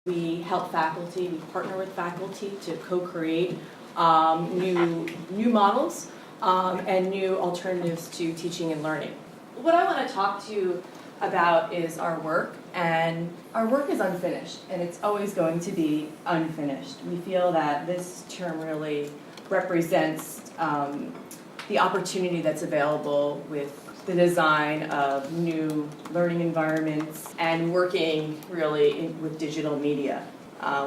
We help faculty, we partner with faculty to co-create new models and new alternatives to teaching and learning. What I want to talk to you about is our work, and our work is unfinished, and it's always going to be unfinished. We feel that this term really represents the opportunity that's available with the design of new learning environments and working really with digital media.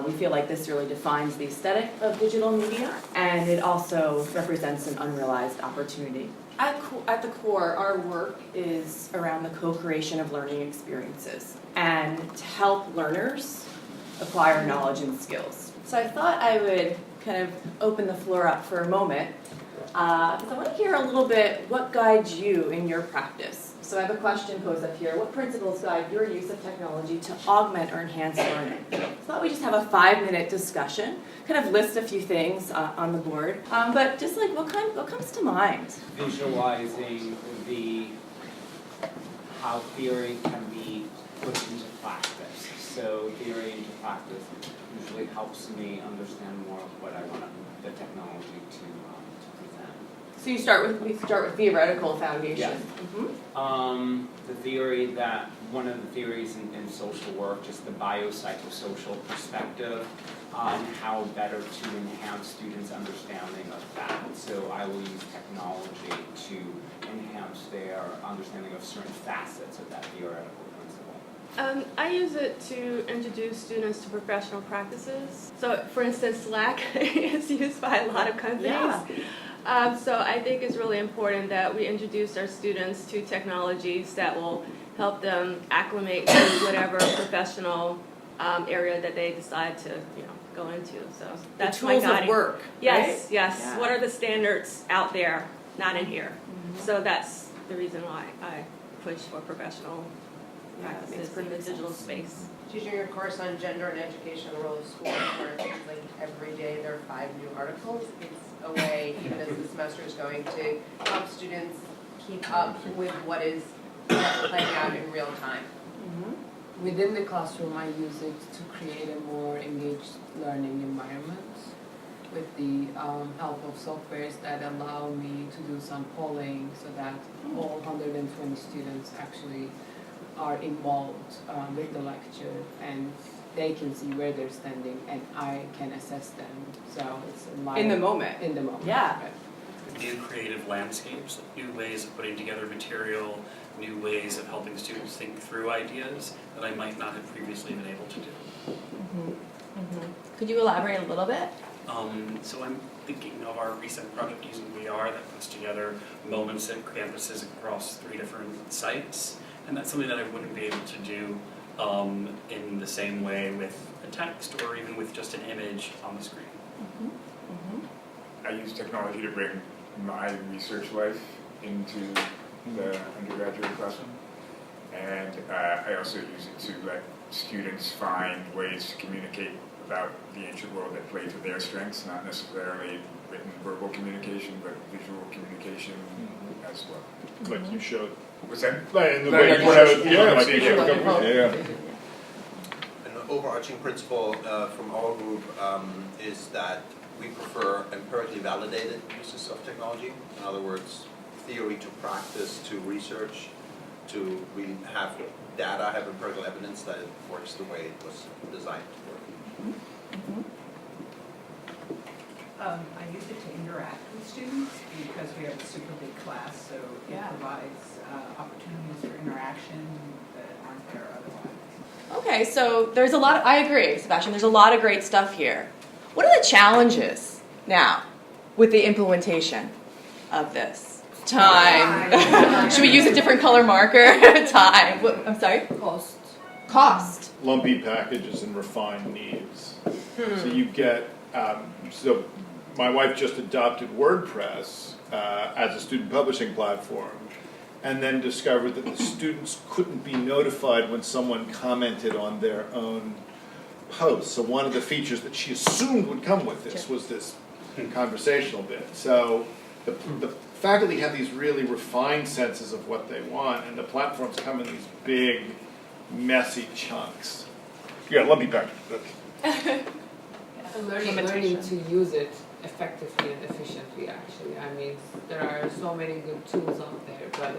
We feel like this really defines the aesthetic of digital media, and it also represents an unrealized opportunity. At the core, our work is around the co-creation of learning experiences and to help learners acquire knowledge and skills. So I thought I would kind of open the floor up for a moment because I want to hear a little bit what guides you in your practice. So I have a question posed up here. What principles guide your use of technology to augment or enhance learning? So I thought we'd just have a 5-minute discussion, kind of list a few things on the board, but just like what comes to mind? Visualizing how theory can be put into practice. So theory into practice usually helps me understand more of what I want the technology to present. So we start with theoretical foundation. Yes. Mm-hmm. The theory that one of the theories in social work, just the biopsychosocial perspective on how better to enhance students' understanding of that. So I will use technology to enhance their understanding of certain facets of that theoretical principle. I use it to introduce students to professional practices. So, for instance, Slack is used by a lot of companies. Yeah. So I think it's really important that we introduce our students to technologies that will help them acclimate to whatever professional area that they decide to, go into. So that's the tools my guiding. of work. Yes, right? yes. Yeah. What are the standards out there, not in here? Mm-hmm. So that's the reason why I push for professional practices in the digital space. Teaching a course on gender and education and the role of school, where it's like every day there are 5 new articles. It's a way, even as the semester is going, to help students keep up with what is playing out in real time. Mm-hmm. Within the classroom, I use it to create a more engaged learning environment with the help of softwares that allow me to do some polling so that all 120 students actually are involved with the lecture, and they can see where they're standing and I can assess them. So it's In the moment. In the moment. Yeah. Right. New creative landscapes, new ways of putting together material, new ways of helping students think through ideas that I might not have previously been able to do. Mm-hmm. Mm-hmm. Could you elaborate a little bit? So I'm thinking of our recent project using VR that puts together moments at campuses across 3 different sites, and that's something that I wouldn't be able to do in the same way with a text or even with just an image on the screen. Mm-hmm. Mm-hmm. I use technology to bring my research life into the undergraduate classroom, and I also use it to let students find ways to communicate about the ancient world that play to their strengths, not necessarily written verbal communication, but visual communication as well. Like you showed. Was that? Like in the Like way I you showed, showed, yeah, like like you showed. yeah. An overarching principle from our group is that we prefer empirically validated uses of technology. In other words, theory to practice to research, to we have data, have empirical evidence that it works the way it was designed to work. Mm-hmm. I use it to interact with students because we have a super big class, so it provides opportunities for interaction that aren't there otherwise. Okay, so there's a lot, I agree, Sebastian, there's a lot of great stuff here. What are the challenges now with the implementation of this? Time. Should we use a different color marker? Time. What, I'm sorry? Cost. Lumpy packages and refined needs. So you get, so my wife just adopted WordPress as a student publishing platform, and then discovered that the students couldn't be notified when someone commented on their own post. So one of the features that she assumed would come with this was this conversational bit. So the faculty have these really refined senses of what they want, and the platforms come in these big, messy chunks. Yeah, lumpy package. And learning to use it effectively and efficiently, actually. I mean, there are so many good tools out there, but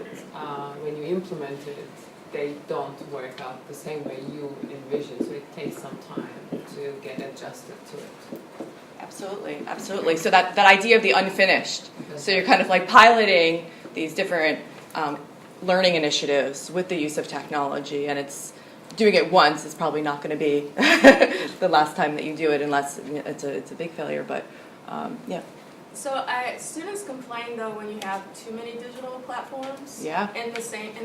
when you implement it, they don't work out the same way you envision, so it takes some time to get adjusted to it. Absolutely, absolutely. So that idea of the unfinished. So you're kind of like piloting these different learning initiatives with the use of technology, and it's doing it once is probably not going to be the last time that you do it, unless it's a big failure. But yeah. So students complain though when you have too many digital platforms Yeah. in the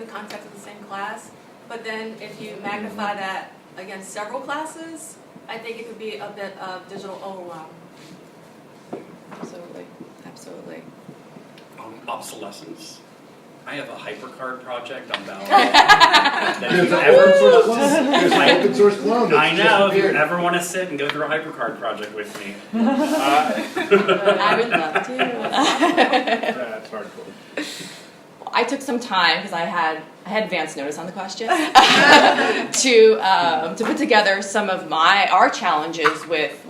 context of the same class. But then if you magnify that against several classes, I think it could be a bit of digital overwhelm. Absolutely, absolutely. Obsolescence. I have a hypercard project on Modality. There's an open source clone. There's an open source clone. I know, if you ever want to sit and go through a hypercard project with me. I would love to. That's hardcore. I took some time because I had advance notice on the question to put together some of our challenges with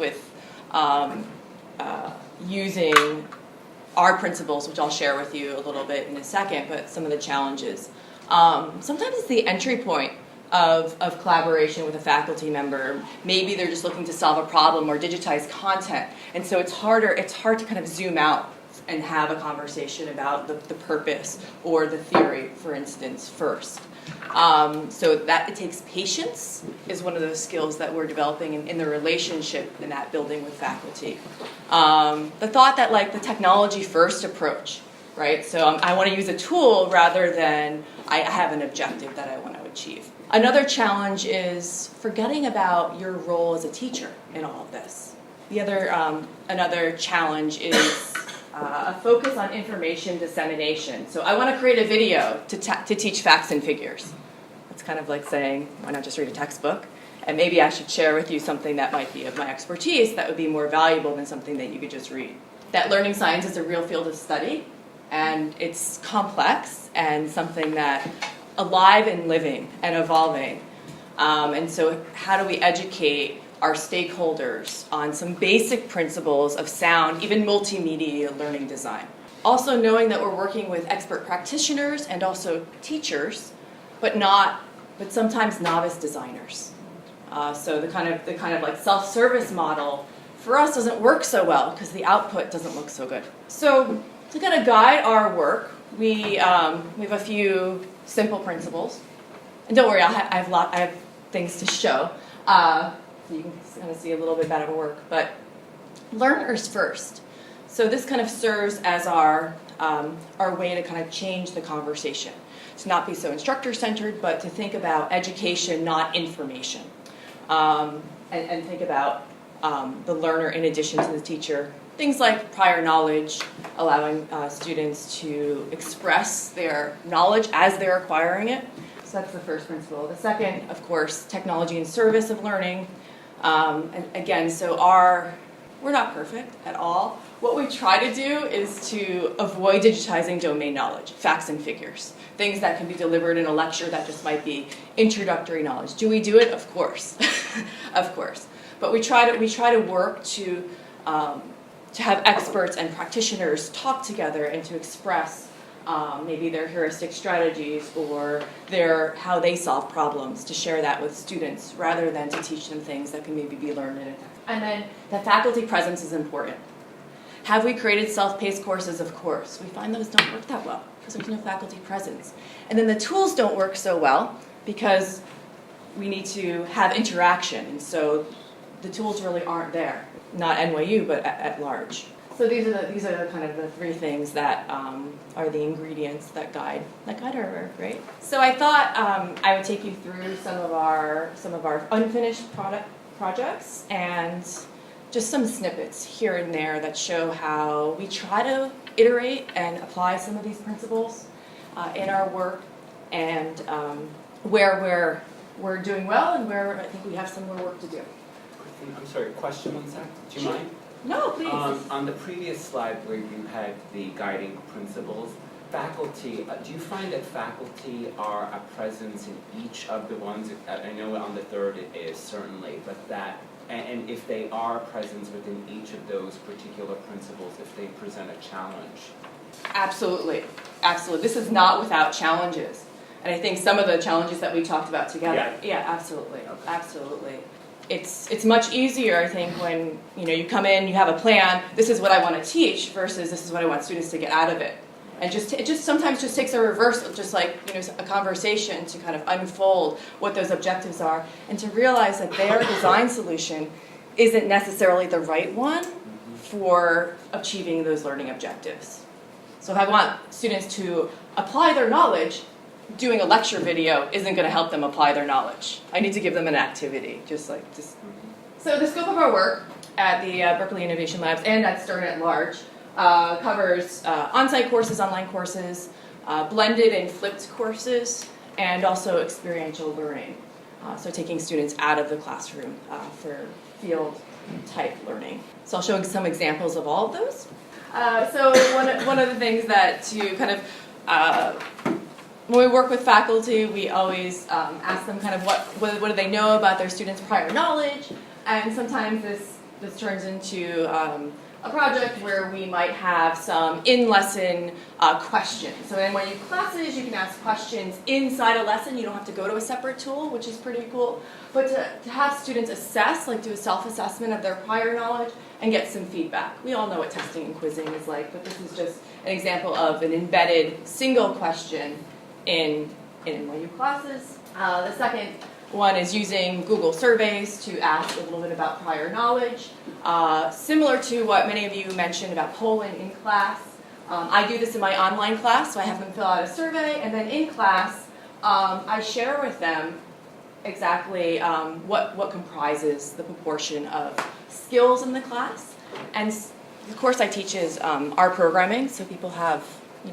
using our principles, which I'll share with you a little bit in a second, but some of the challenges. Sometimes it's the entry point of collaboration with a faculty member. Maybe they're just looking to solve a problem or digitize content, and so it's hard to kind of zoom out and have a conversation about the purpose or the theory, for instance, first. So that it takes patience is one of those skills that we're developing in the relationship in that building with faculty. The thought that like the technology first approach, right? So I want to use a tool rather than I have an objective that I want to achieve. Another challenge is forgetting about your role as a teacher in all of this. The other another challenge is a focus on information dissemination. So I want to create a video to teach facts and figures. It's kind of like saying, why not just read a textbook? And maybe I should share with you something that might be of my expertise that would be more valuable than something that you could just read. That learning science is a real field of study, and it's complex and something that alive and living and evolving. And so how do we educate our stakeholders on some basic principles of sound, even multimedia learning design? Also knowing that we're working with expert practitioners and also teachers, but sometimes novice designers. So the kind of like self-service model for us doesn't work so well because the output doesn't look so good. So to kind of guide our work, we have a few simple principles. And don't worry, I have things to show. So you can kind of see a little bit better work. But learners first. So this kind of serves as our way to kind of change the conversation. To not be so instructor-centered, but to think about education, not information. And think about the learner in addition to the teacher. Things like prior knowledge, allowing students to express their knowledge as they're acquiring it. So that's the first principle. The second, of course, technology in service of learning. And again, so we're not perfect at all. What we try to do is to avoid digitizing domain knowledge, facts and figures, things that can be delivered in a lecture that just might be introductory knowledge. Do we do it? Of course, of course. But we try to work to have experts and practitioners talk together and to express maybe their heuristic strategies or how they solve problems, to share that with students rather than to teach them things that can maybe be learned in a text. And then the faculty presence is important. Have we created self-paced courses? Of course. We find those don't work that well because there's no faculty presence. And then the tools don't work so well because we need to have interaction, and so the tools really aren't there. Not NYU, but at large. So these are the kind of the three things that are the ingredients that guide our work, right? So I thought I would take you through some of our unfinished projects and just some snippets here and there that show how we try to iterate and apply some of these principles in our work, and where we're doing well and where I think we have some more work to do. I'm sorry, question one sec, do you mind? No, please. On the previous slide where you had the guiding principles, faculty, do you find that faculty are a presence in each of the ones? I know on the third it is certainly, but that, and if they are present within each of those particular principles, if they present a challenge? Absolutely, absolutely. This is not without challenges. And I think some of the challenges that we talked about together. Yeah, absolutely, absolutely. It's much easier, I think, when you come in, you have a plan. This is what I want to teach versus this is what I want students to get out of it. And it just sometimes just takes a reversal, just like a conversation to kind of unfold what those objectives are, and to realize that their design solution isn't necessarily the right one for achieving those learning objectives. So if I want students to apply their knowledge, doing a lecture video isn't going to help them apply their knowledge. I need to give them an activity, So the scope of our work at the Berkeley Innovation Labs and at Stern at Large covers on-site courses, online courses, blended and flipped courses, and also experiential learning. So taking students out of the classroom for field-type learning. So I'll show some examples of all of those. So one of the things that to kind of when we work with faculty, we always ask them kind of what do they know about their students' prior knowledge, and sometimes this turns into a project where we might have some in-lesson questions. So in one of your classes, you can ask questions inside a lesson. You don't have to go to a separate tool, which is pretty cool. But to have students assess, like do a self-assessment of their prior knowledge and get some feedback. We all know what testing and quizzing is like, but this is just an example of an embedded single question in NYU classes. The second one is using Google surveys to ask a little bit about prior knowledge. Similar to what many of you mentioned about polling in class. I do this in my online class, so I have them fill out a survey, and then in class, I share with them exactly what comprises the proportion of skills in the class. And the course I teach is R programming, so people have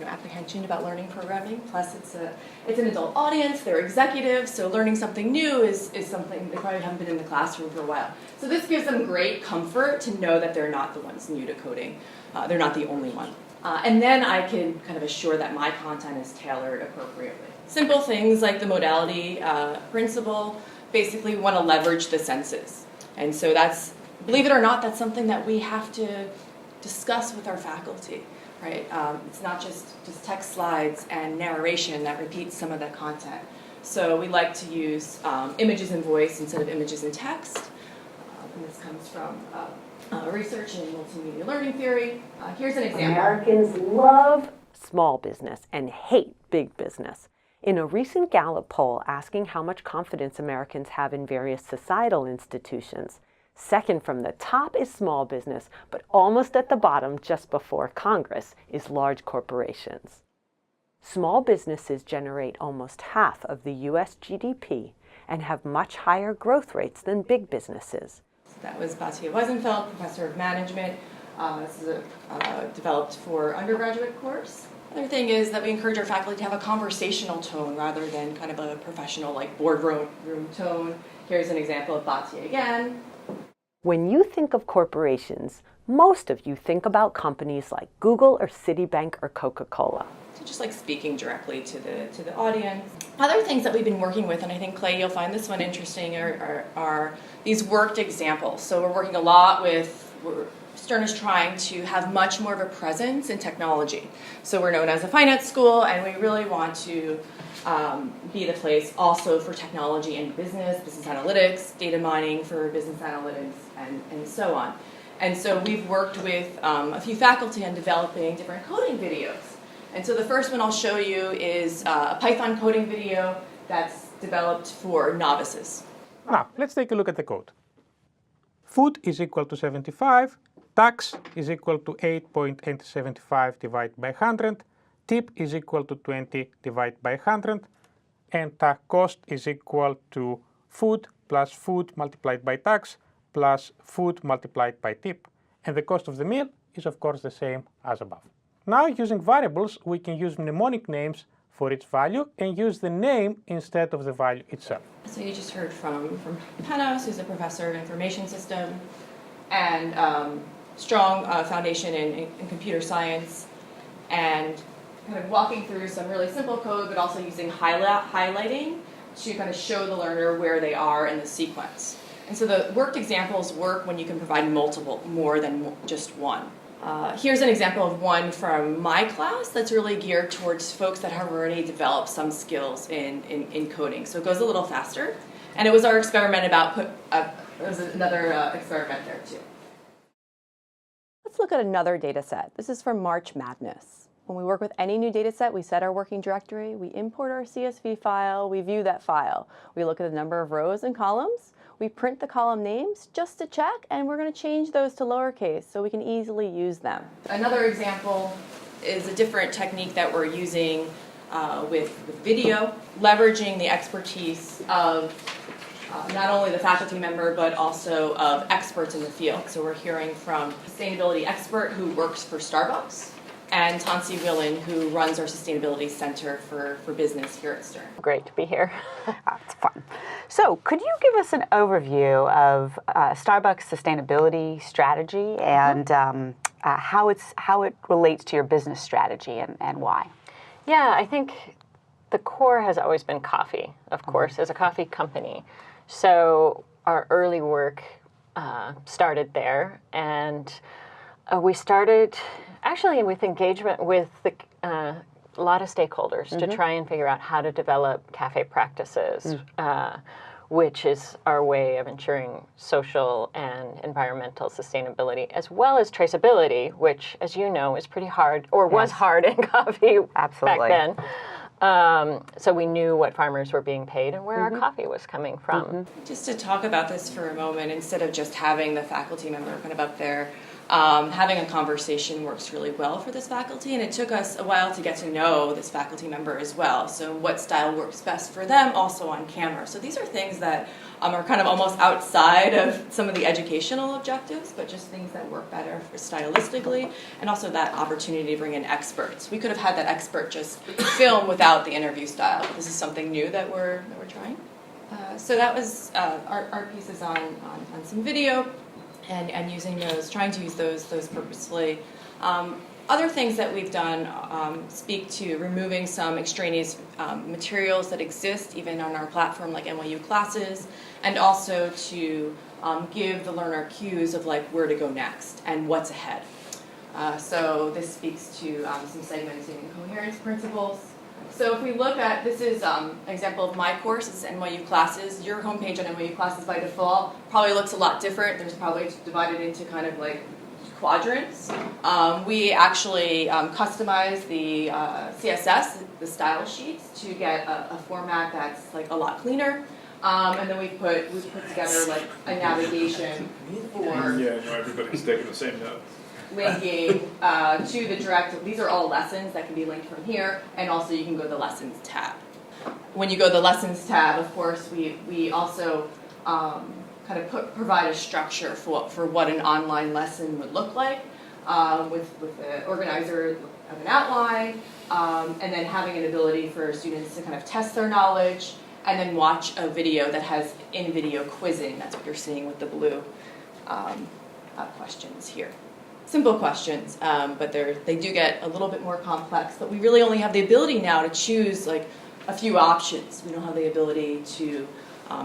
apprehension about learning programming. Plus, it's an adult audience. They're executives, so learning something new is something they probably haven't been in the classroom for a while. So this gives them great comfort to know that they're not the ones new to coding. They're not the only one. And then I can kind of assure that my content is tailored appropriately. Simple things like the modality principle. Basically, we want to leverage the senses, and so that's, believe it or not, that's something that we have to discuss with our faculty. Right? It's not just text slides and narration that repeats some of that content. So we like to use images and voice instead of images and text. And this comes from research in multimedia learning theory. Here's an example. Americans love small business and hate big business. In a recent Gallup poll asking how much confidence Americans have in various societal institutions, second from the top is small business, but almost at the bottom, just before Congress, is large corporations. Small businesses generate almost half of the U.S. GDP and have much higher growth rates than big businesses. So that was Batya Weisenfeld, professor of management. This is developed for undergraduate course. Another thing is that we encourage our faculty to have a conversational tone rather than kind of a professional, like boardroom tone. Here's an example of Batya again. When you think of corporations, most of you think about companies like Google or Citibank or Coca-Cola. So just like speaking directly to the audience. Other things that we've been working with, and I think, Clay, you'll find this one interesting, are these worked examples. So we're working a lot with, Stern is trying to have much more of a presence in technology. So we're known as a finance school, and we really want to be the place also for technology and business analytics, data mining for business analytics, and so on. And so we've worked with a few faculty on developing different coding videos. And so the first one I'll show you is a Python coding video that's developed for novices. Now, let's take a look at the code. Food is equal to 75, tax is equal to 8.875 divided by 100, tip is equal to 20 divided by 100, and cost is equal to food plus food multiplied by tax plus food multiplied by tip. And the cost of the meal is, of course, the same as above. Now, using variables, we can use mnemonic names for its value and use the name instead of the value itself. So you just heard from Panos, who's a professor of information system, and strong foundation in computer science. And kind of walking through some really simple code, but also using highlighting to kind of show the learner where they are in the sequence. And so the worked examples work when you can provide multiple, more than just one. Here's an example of one from my class that's really geared towards folks that have already developed some skills in coding. So it goes a little faster. And it was our experiment there was another experiment there too. Let's look at another data set. This is from March Madness. When we work with any new data set, we set our working directory, we import our CSV file, we view that file. We look at the number of rows and columns, we print the column names just to check, and we're going to change those to lowercase so we can easily use them. Another example is a different technique that we're using with video, leveraging the expertise of not only the faculty member, but also of experts in the field. So we're hearing from a sustainability expert who works for Starbucks, and Tansy Willen, who runs our Sustainability Center for Business here at Stern. Great to be here. It's fun. So could you give us an overview of Starbucks' sustainability strategy and how it relates to your business strategy and why? Yeah, I think the core has always been coffee, of course, as a coffee company. So our early work started there, and we started actually with engagement with a lot of stakeholders to try and figure out how to develop cafe practices, which is our way of ensuring social and environmental sustainability, as well as traceability, which, as you know, is pretty hard, or was hard in coffee back then. So we knew what farmers were being paid and where our coffee was coming from. Just to talk about this for a moment, instead of just having the faculty member kind of up there, having a conversation works really well for this faculty, and it took us a while to get to know this faculty member as well. So what style works best for them also on camera. So these are things that are kind of almost outside of some of the educational objectives, but just things that work better for stylistically, and also that opportunity to bring in experts. We could have had that expert just film without the interview style. This is something new that we're trying. So that was our pieces on some video. And using those, trying to use those purposefully. Other things that we've done speak to removing some extraneous materials that exist even on our platform, like NYU classes, and also to give the learner cues of like where to go next and what's ahead. So this speaks to some segmenting and coherence principles. So if we look at, this is an example of my course, it's NYU classes. Your homepage on NYU classes by default probably looks a lot different. There's probably divided into kind of like quadrants. We actually customize the CSS, the style sheets, to get a format that's like a lot cleaner. And then we've put together like a navigation for everybody's taking the same note. Linking to the direct. These are all lessons that can be linked from here, and also you can go to the lessons tab. When you go to the lessons tab, of course, we also kind of provide a structure for what an online lesson would look like, with the organizer of an outline, and then having an ability for students to kind of test their knowledge, and then watch a video that has in-video quizzing. That's what you're seeing with the blue questions here. Simple questions, but they do get a little bit more complex, but we really only have the ability now to choose like a few options. We don't have the ability to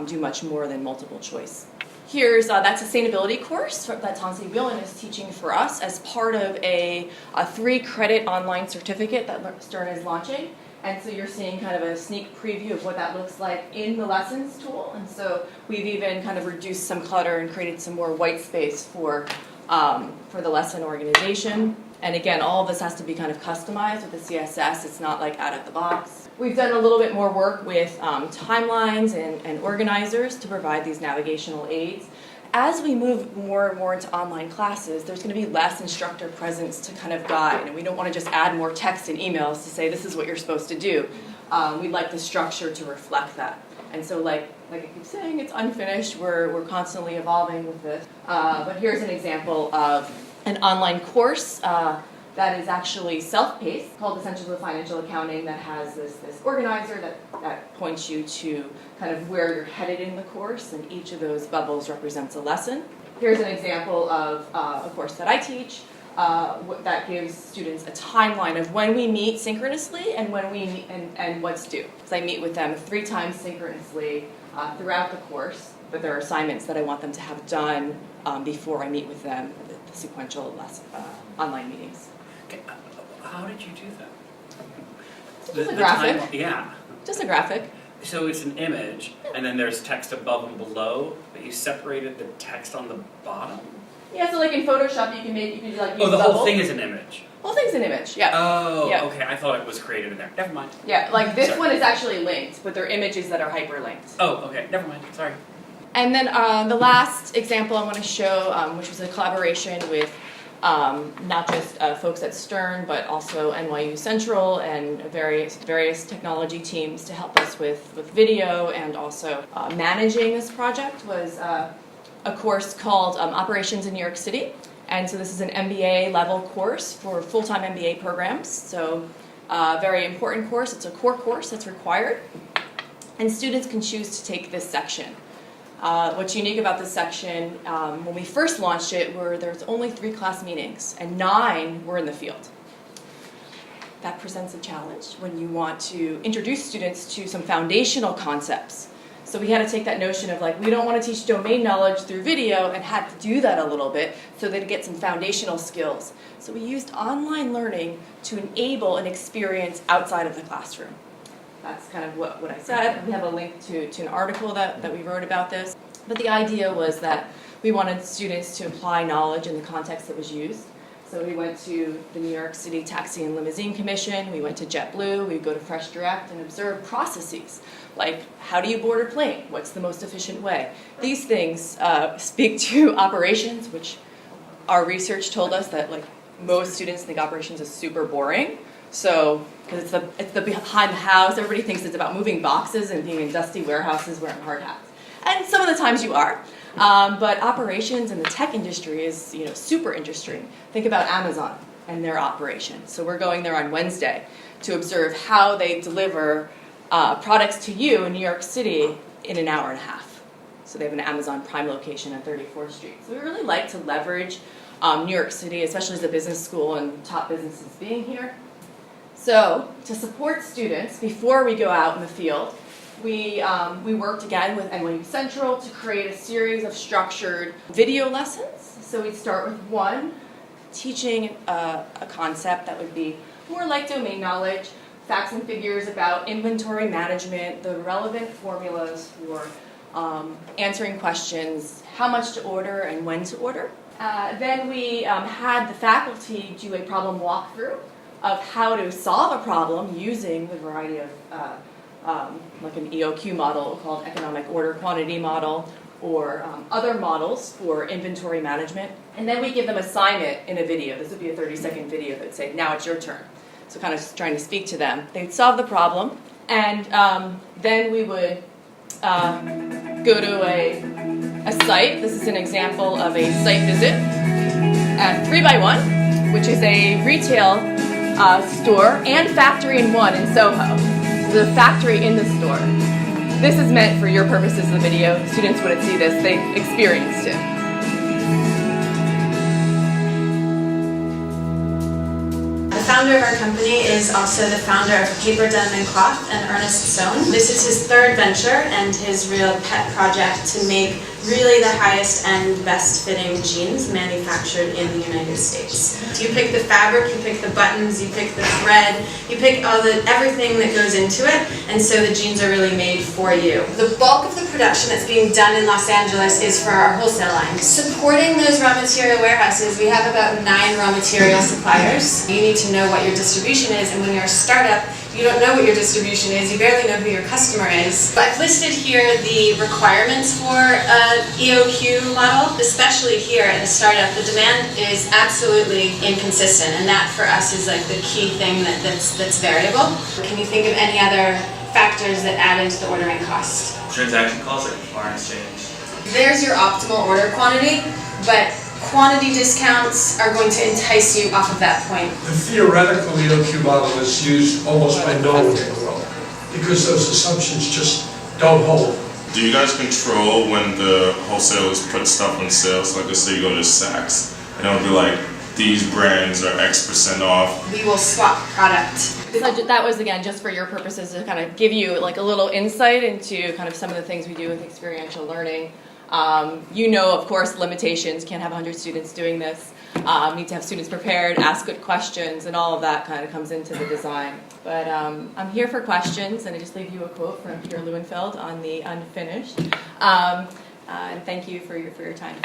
do much more than multiple choice. Here's that sustainability course that Tansy Willen is teaching for us as part of a 3-credit online certificate that Stern is launching. And so you're seeing kind of a sneak preview of what that looks like in the lessons tool. And so we've even kind of reduced some clutter and created some more white space for the lesson organization. And again, all of this has to be kind of customized with the CSS. It's not like out of the box. We've done a little bit more work with timelines and organizers to provide these navigational aids. As we move more and more into online classes, there's going to be less instructor presence to kind of guide. And we don't want to just add more text and emails to say this is what you're supposed to do. We'd like the structure to reflect that. And so like I keep saying, it's unfinished. We're constantly evolving with this. But here's an example of an online course that is actually self-paced, called Essentials of Financial Accounting, that has this organizer that points you to kind of where you're headed in the course, and each of those bubbles represents a lesson. Here's an example of a course that I teach. that gives students a timeline of when we meet synchronously and when we meet, and what's due. So I meet with them 3 times synchronously throughout the course, but there are assignments that I want them to have done before I meet with them, the sequential online meetings. Okay, how did you do that? Just a graphic. Yeah. Just a graphic. So it's an image, and then there's text above and below, but you separated the text on the bottom? Yeah, so like in Photoshop, you can use the bubbles. whole thing is an image. Whole thing's an image, yeah. Oh, Yeah. okay. I thought it was created in there. Never mind. Yeah, like this Sorry. one is actually linked, but they're images that are hyperlinked. Oh, okay. Never mind. Sorry. And then the last example I want to show, which was a collaboration with not just folks at Stern, but also NYU Central and various technology teams to help us with video and also managing this project, was a course called Operations in New York City. And so this is an MBA level course for full-time MBA programs. So very important course. It's a core course that's required. And students can choose to take this section. What's unique about this section, when we first launched it, there's only 3 class meetings and 9 were in the field. That presents a challenge when you want to introduce students to some foundational concepts. So we had to take that notion of like, we don't want to teach domain knowledge through video, and had to do that a little bit so they'd get some foundational skills. So we used online learning to enable an experience outside of the classroom. That's kind of what I said. We have a link to an article that we wrote about this. But the idea was that we wanted students to apply knowledge in the context that was used. So we went to the New York City Taxi and Limousine Commission, we went to JetBlue, we go to Fresh Direct and observe processes. Like, how do you board a plane? What's the most efficient way? These things speak to operations, which our research told us that like most students think operations is super boring. So, because it's the behind the house, everybody thinks it's about moving boxes and being in dusty warehouses wearing hard hats. And some of the times you are. But operations in the tech industry is, super interesting. Think about Amazon and their operations. So we're going there on Wednesday to observe how they deliver products to you in New York City in an hour and a half. So they have an Amazon Prime location on 34th Street. So we really like to leverage New York City, especially as a business school and top businesses being here. So to support students before we go out in the field, we worked again with NYU Central to create a series of structured video lessons. So we'd start with one, teaching a concept that would be more like domain knowledge, facts and figures about inventory management, the relevant formulas for answering questions, how much to order and when to order. Then we had the faculty do a problem walkthrough of how to solve a problem using the variety of like an EOQ model called economic order quantity model, or other models for inventory management. And then we give them assignment in a video. This would be a 30-second video that would say, now it's your turn. So kind of trying to speak to them. They'd solve the problem, and then we would go to a site. This is an example of a site visit at 3x1, which is a retail store and factory in one in Soho. The factory in the store. This is meant for your purposes of the video. Students wouldn't see this, they experienced it. The founder of our company is also the founder of Paper Denim and Cloth and Ernest Sewn. This is his 3rd venture and his real pet project to make really the highest end, best fitting jeans manufactured in the United States. So you pick the fabric, you pick the buttons, you pick the thread, you pick everything that goes into it, and so the jeans are really made for you. The bulk of the production that's being done in Los Angeles is for our wholesale line. Supporting those raw material warehouses, we have about 9 raw material suppliers. You need to know what your distribution is, and when you're a startup, you don't know what your distribution is, you barely know who your customer is. I've listed here the requirements for an EOQ model, especially here at a startup. The demand is absolutely inconsistent, and that for us is like the key thing that's variable. Can you think of any other factors that add into the ordering cost? Transaction costs, like foreign exchange. There's your optimal order quantity, but quantity discounts are going to entice you off of that point. The theoretical EOQ model is used almost by no one in the world because those assumptions just don't hold. Do you guys control when the wholesalers put stuff on sale? So like let's say you go to Saks and it'll be like these brands are X% off. We will swap product. So that was, again, just for your purposes to kind of give you like a little insight into kind of some of the things we do with experiential learning. You know, of course, limitations, can't have 100 students doing this. Need to have students prepared, ask good questions, and all of that kind of comes into the design. But I'm here for questions, and I just leave you a quote from Pierre Leuenfeld on the Unfinished. And thank you for your time.